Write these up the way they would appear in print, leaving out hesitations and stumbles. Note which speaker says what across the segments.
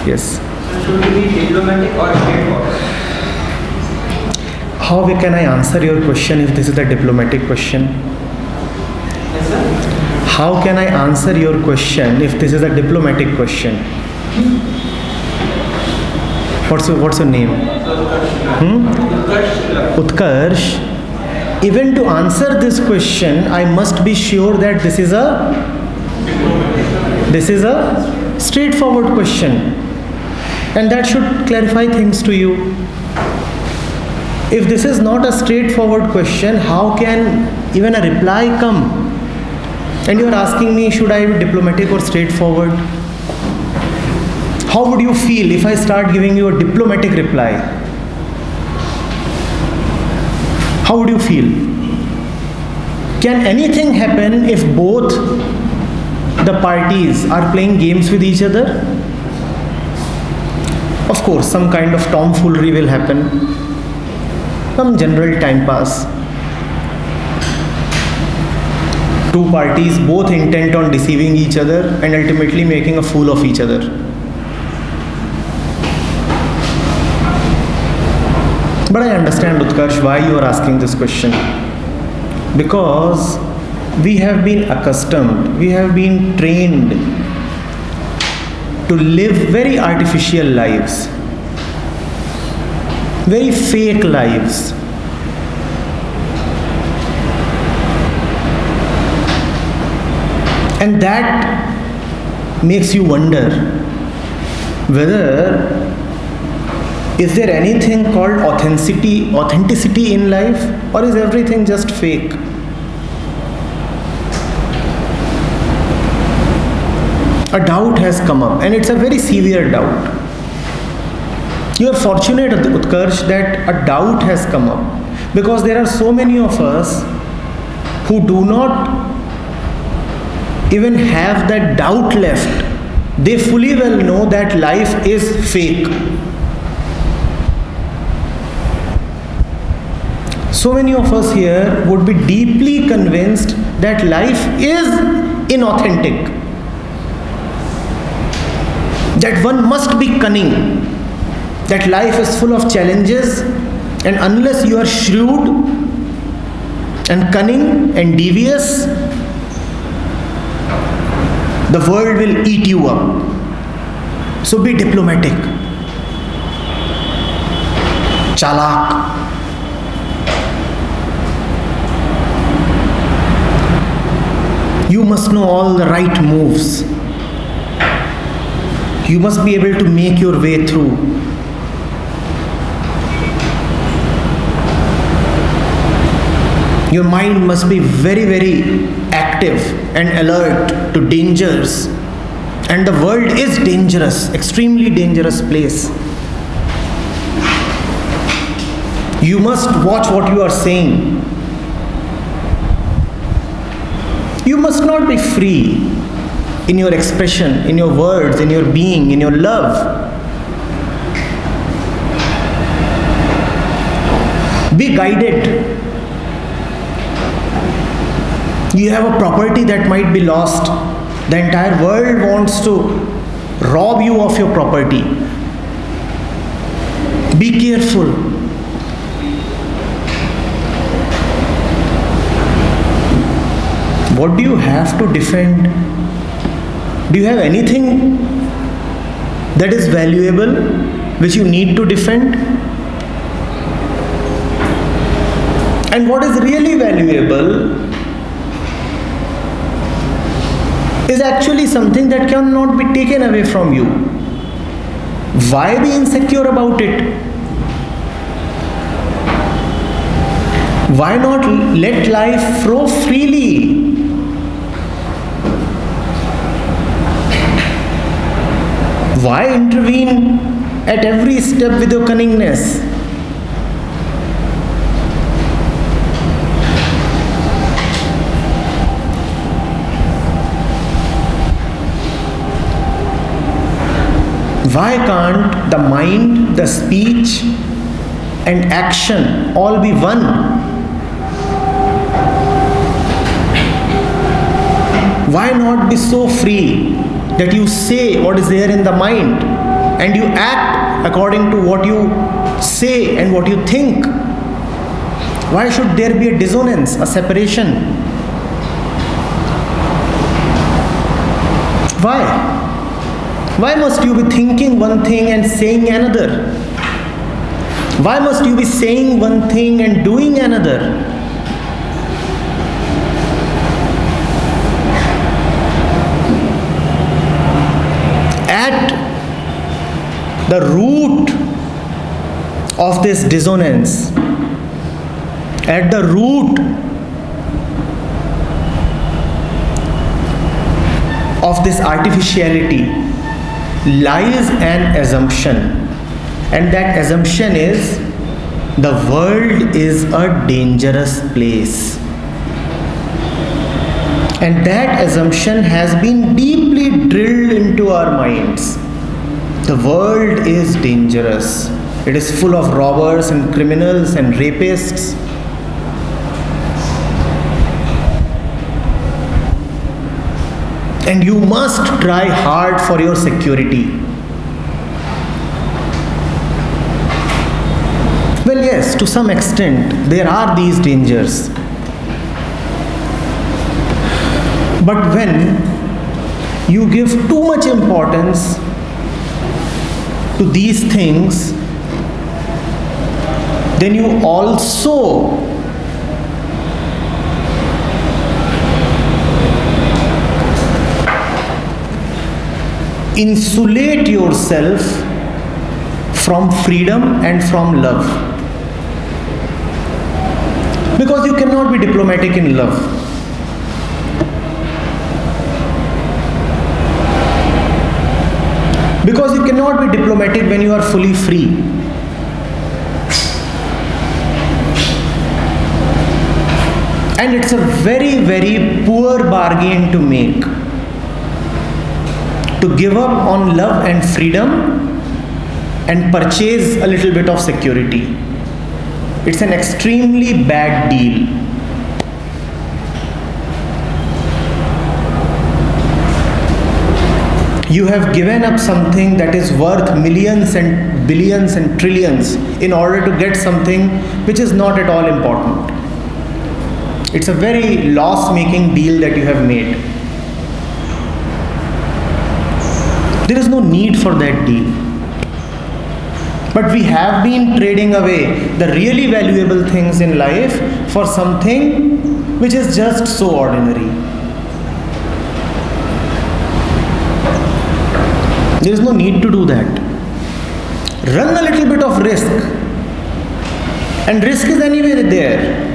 Speaker 1: Yes.
Speaker 2: Should we be diplomatic or straightforward?
Speaker 1: How can I answer your question if this is a diplomatic question?
Speaker 2: Yes, sir.
Speaker 1: How can I answer your question if this is a diplomatic question? What's your name? Utkarsh. Even to answer this question, I must be sure that this is a straightforward question, and that should clarify things to you. If this is not a straightforward question, how can even a reply come? And you are asking me, should I be diplomatic or straightforward? How would you feel if I start giving you a diplomatic reply? How would you feel? Can anything happen if both the parties are playing games with each other? Of course, some kind of tomfoolery will happen, some general time pass. Two parties both intent on deceiving each other and ultimately making a fool of each other. But I understand, Utkarsh, why you are asking this question. Because we have been accustomed, we have been trained to live very artificial lives, very fake lives. And that makes you wonder whether is there anything called authenticity in life, or is everything just fake? A doubt has come up, and it's a very severe doubt. You are fortunate, Utkarsh, that a doubt has come up, because there are so many of us who do not even have that doubt left. They fully well know that life is fake. So many of us here would be deeply convinced that life is inauthentic, that one must be cunning, that life is full of challenges, and unless you are shrewd and cunning and devious, the world will eat you up. So be diplomatic, chalak. You must know all the right moves. You must be able to make your way through. Your mind must be very, very active and alert to dangers. And the world is dangerous, extremely dangerous place. You must watch what you are saying. You must not be free in your expression, in your words, in your being, in your love. Be guided. You have a property that might be lost. The entire world wants to rob you of your property. Be careful. What do you have to defend? Do you have anything that is valuable which you need to defend? And what is really valuable is actually something that cannot be taken away from you. Why be insecure about it? Why not let life flow freely? Why intervene at every step with your cunningness? Why can't the mind, the speech, and action all be one? Why not be so free that you say what is there in the mind? and you act according to what you say and what you think, why should there be a dissonance, a separation? Why? Why must you be thinking one thing and saying another? Why must you be saying one thing and doing another? At the root of this dissonance, at the root of this artificiality lies an assumption, and that assumption is the world is a dangerous place. And that assumption has been deeply drilled into our minds. The world is dangerous. It is full of robbers and criminals and rapists. And you must try hard for your security. Well, yes, to some extent, there are these dangers. But when you give too much importance to these things, then you also insulate yourself from freedom and from love. Because you cannot be diplomatic in love. Because you cannot be diplomatic when you are fully free. And it's a very, very poor bargain to make. To give up on love and freedom and purchase a little bit of security. It's an extremely bad deal. You have given up something that is worth millions and billions and trillions in order to get something which is not at all important. It's a very loss-making deal that you have made. There is no need for that deal. But we have been trading away the really valuable things in life for something which is just so ordinary. There is no need to do that. Run a little bit of risk. And risk is anyway there.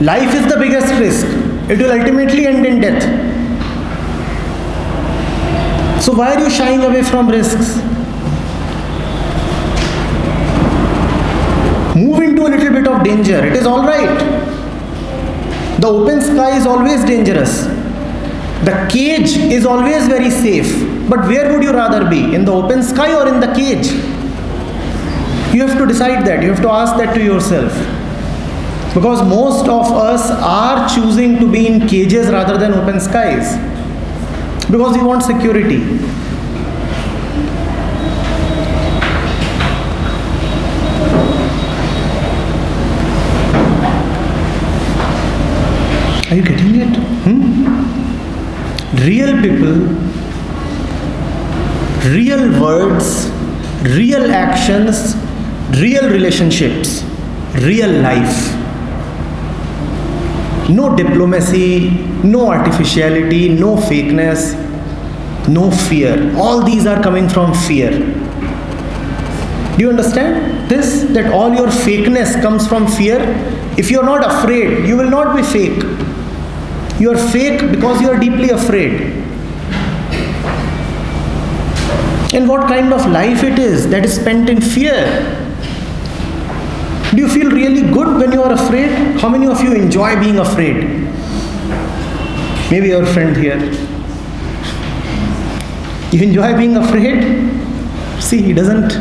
Speaker 1: Life is the biggest risk. It will ultimately end in death. So why are you shying away from risks? Move into a little bit of danger. It is all right. The open sky is always dangerous. The cage is always very safe. But where would you rather be? In the open sky or in the cage? You have to decide that. You have to ask that to yourself. Because most of us are choosing to be in cages rather than open skies. Because we want security. Are you getting it? Real people, real words, real actions, real relationships, real life. No diplomacy, no artificiality, no fakeness, no fear. All these are coming from fear. Do you understand this? That all your fakeness comes from fear? If you are not afraid, you will not be fake. You are fake because you are deeply afraid. And what kind of life it is that is spent in fear? Do you feel really good when you are afraid? How many of you enjoy being afraid? Maybe your friend here. You enjoy being afraid? See, he doesn't.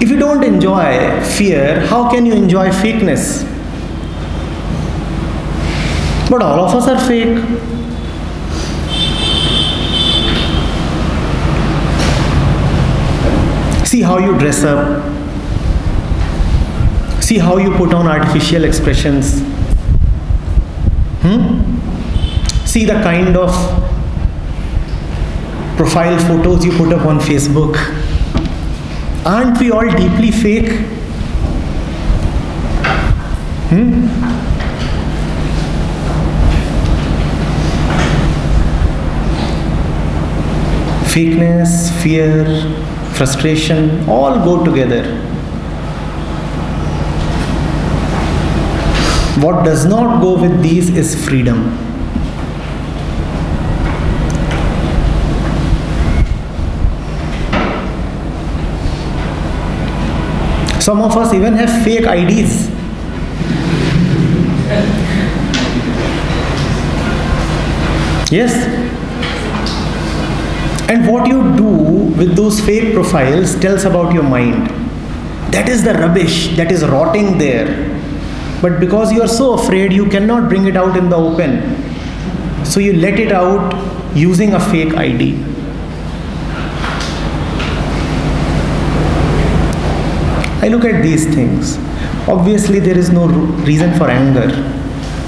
Speaker 1: If you don't enjoy fear, how can you enjoy fakeness? But all of us are fake. See how you dress up. See how you put on artificial expressions. See the kind of profile photos you put up on Facebook. Aren't we all deeply fake? Fakeness, fear, frustration, all go together. What does not go with these is freedom. Some of us even have fake IDs. Yes. And what you do with those fake profiles tells about your mind. That is the rubbish that is rotting there. But because you are so afraid, you cannot bring it out in the open. So you let it out using a fake ID. I look at these things. Obviously, there is no reason for anger.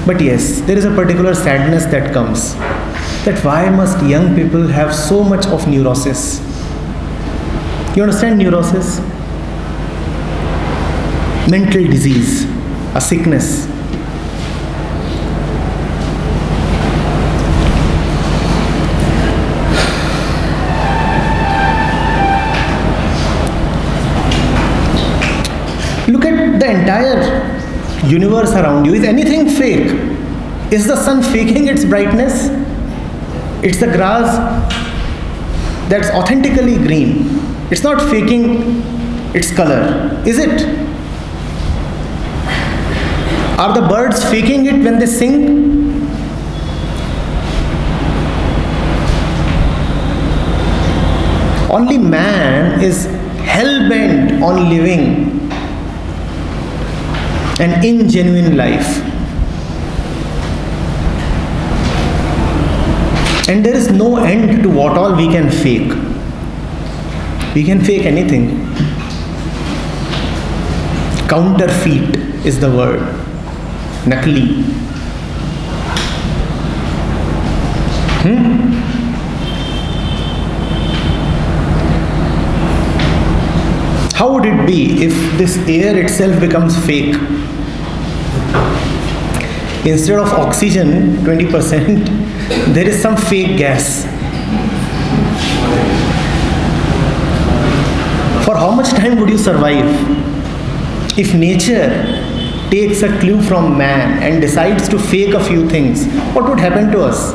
Speaker 1: But yes, there is a particular sadness that comes. That why must young people have so much of neurosis? You understand neurosis? Mental disease, a sickness. Look at the entire universe around you. Is anything fake? Is the sun faking its brightness? It's the grass that's authentically green. It's not faking its color, is it? Are the birds faking it when they sing? Only man is hell-bent on living an ingenuine life. And there is no end to what all we can fake. We can fake anything. Counterfeit is the word. Nakli. How would it be if this air itself becomes fake? Instead of oxygen, 20%, there is some fake gas. For how much time would you survive? If nature takes a clue from man and decides to fake a few things, what would happen to us?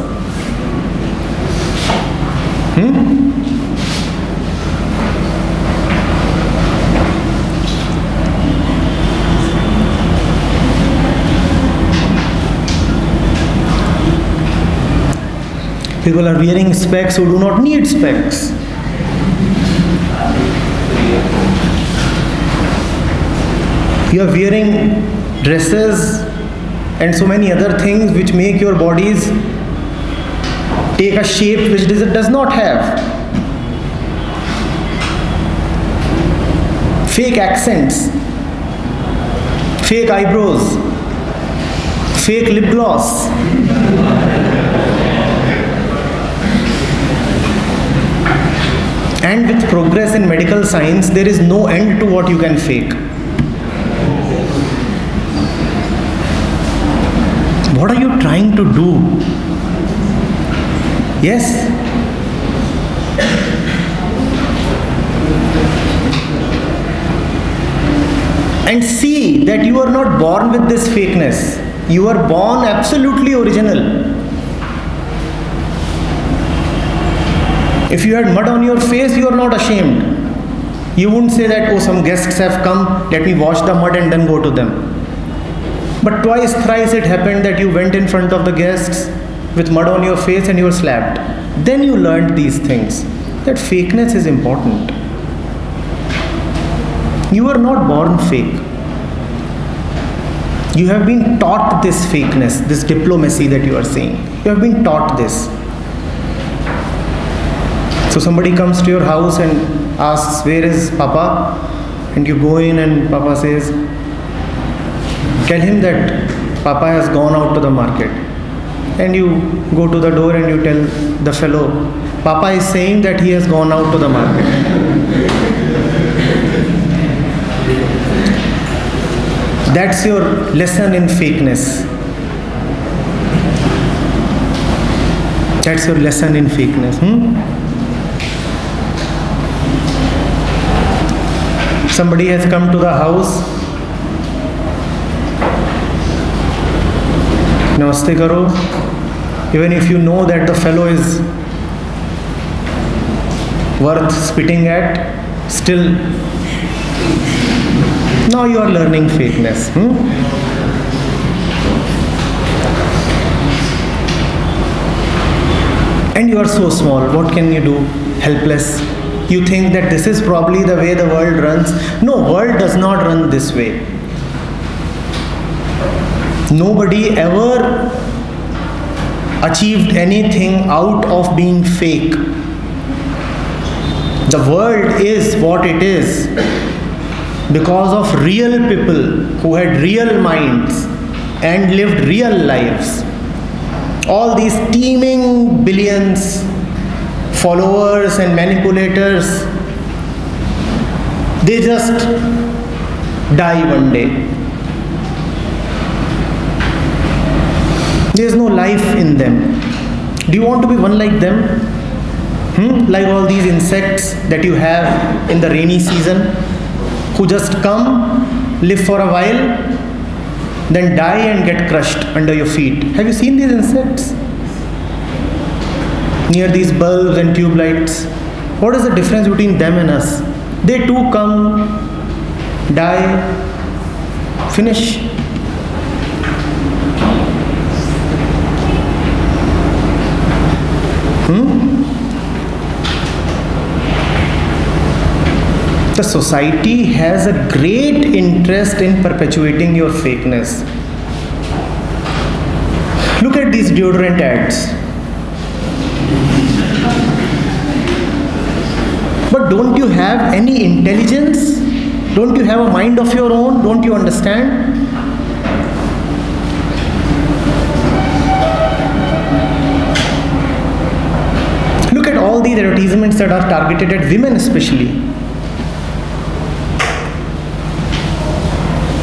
Speaker 1: People are wearing specs who do not need specs. You are wearing dresses and so many other things which make your bodies take a shape which it does not have. Fake accents, fake eyebrows, fake lip gloss. And with progress in medical science, there is no end to what you can fake. What are you trying to do? Yes? And see that you are not born with this fakeness. You are born absolutely original. If you had mud on your face, you are not ashamed. You wouldn't say that, oh, some guests have come, let me wash the mud and then go to them. But twice, thrice it happened that you went in front of the guests with mud on your face and you were slapped. Then you learned these things. That fakeness is important. You are not born fake. You have been taught this fakeness, this diplomacy that you are seeing. You have been taught this. So somebody comes to your house and asks, where is Papa? And you go in and Papa says, tell him that Papa has gone out to the market. And you go to the door and you tell the fellow, Papa is saying that he has gone out to the market. That's your lesson in fakeness. That's your lesson in fakeness. Somebody has come to the house. Namaste karo. Even if you know that the fellow is worth spitting at, still, now you are learning fakeness. And you are so small, what can you do? Helpless. You think that this is probably the way the world runs. No, world does not run this way. Nobody ever achieved anything out of being fake. The world is what it is because of real people who had real minds and lived real lives. All these teeming billions followers and manipulators, they just die one day. There is no life in them. Do you want to be one like them? Like all these insects that you have in the rainy season, who just come, live for a while, then die and get crushed under your feet. Have you seen these insects? Near these bulbs and tube lights. What is the difference between them and us? They too come, die, finish. The society has a great interest in perpetuating your fakeness. Look at these deodorant ads. But don't you have any intelligence? Don't you have a mind of your own? Don't you understand? Look at all these advertisements that are targeted at women especially.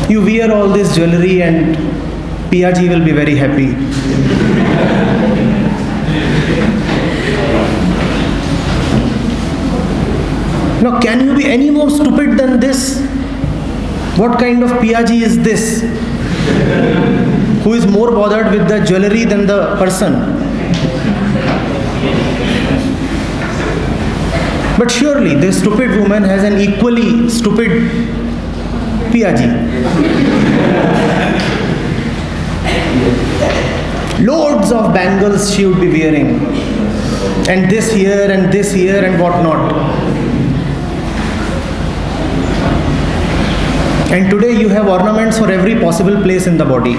Speaker 1: You wear all this jewelry and Piyaji will be very happy. Now, can you be any more stupid than this? What kind of Piyaji is this? Who is more bothered with the jewelry than the person? But surely this stupid woman has an equally stupid Piyaji. Loads of bangles she would be wearing, and this here and what not. And today you have ornaments for every possible place in the body.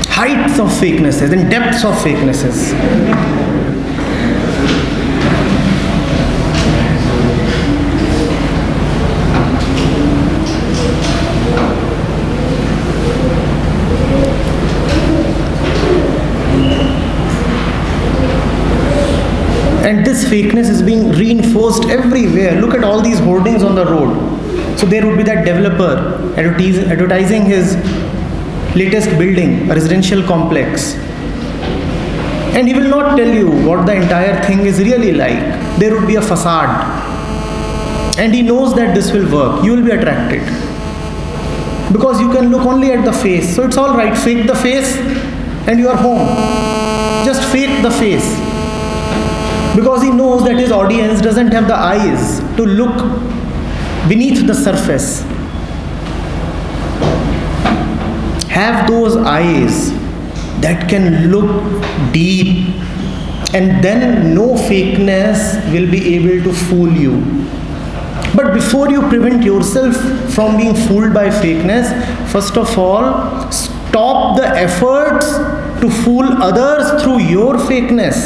Speaker 1: Heights of fakenesses and depths of fakenesses. And this fakeness is being reinforced everywhere. Look at all these hoardings on the road. So there would be that developer advertising his latest building, a residential complex. And he will not tell you what the entire thing is really like. There would be a facade. And he knows that this will work. You will be attracted. Because you can look only at the face. So it's all right. Fake the face and you are home. Just fake the face. Because he knows that his audience doesn't have the eyes to look beneath the surface. Have those eyes that can look deep, and then no fakeness will be able to fool you. But before you prevent yourself from being fooled by fakeness, first of all, stop the efforts to fool others through your fakeness.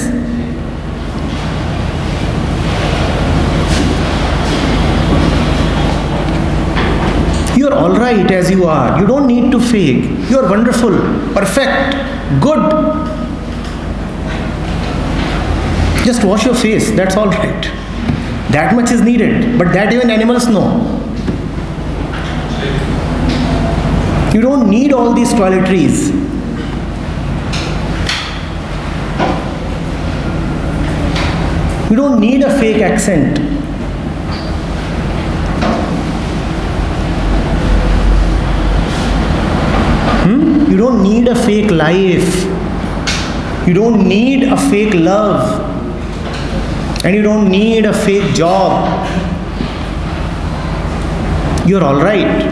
Speaker 1: You are all right as you are. You don't need to fake. You are wonderful, perfect, good. Just wash your face. That's all right. That much is needed. But that even animals know. You don't need all these toiletries. You don't need a fake accent. You don't need a fake life. You don't need a fake love. And you don't need a fake job. You're all right.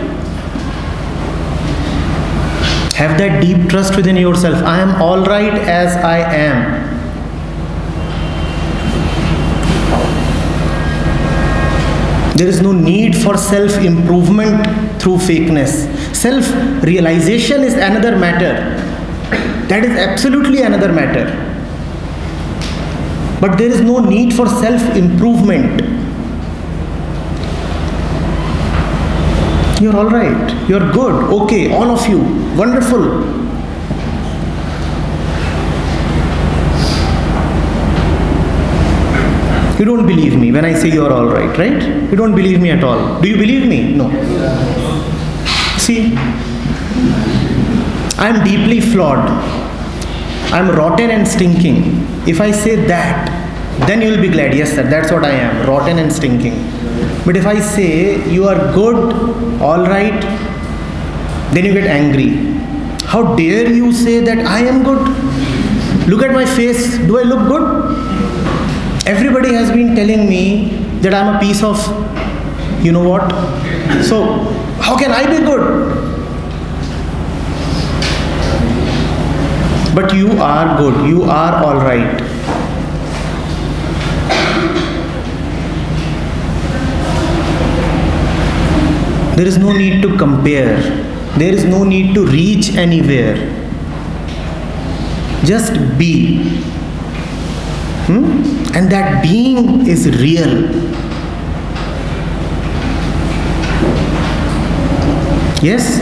Speaker 1: Have that deep trust within yourself. I am all right as I am. There is no need for self-improvement through fakeness. Self-realization is another matter. That is absolutely another matter. But there is no need for self-improvement. You're all right. You're good. Okay, all of you. Wonderful. You don't believe me when I say you're all right, right? You don't believe me at all. Do you believe me? No. See, I'm deeply flawed. I'm rotten and stinking. If I say that, then you will be glad. Yes, sir, that's what I am, rotten and stinking. But if I say you are good, all right, then you get angry. How dare you say that I am good? Look at my face. Do I look good? Everybody has been telling me that I'm a piece of, you know what? So, how can I be good? But you are good. You are all right. There is no need to compare. There is no need to reach anywhere. Just be. And that being is real. Yes?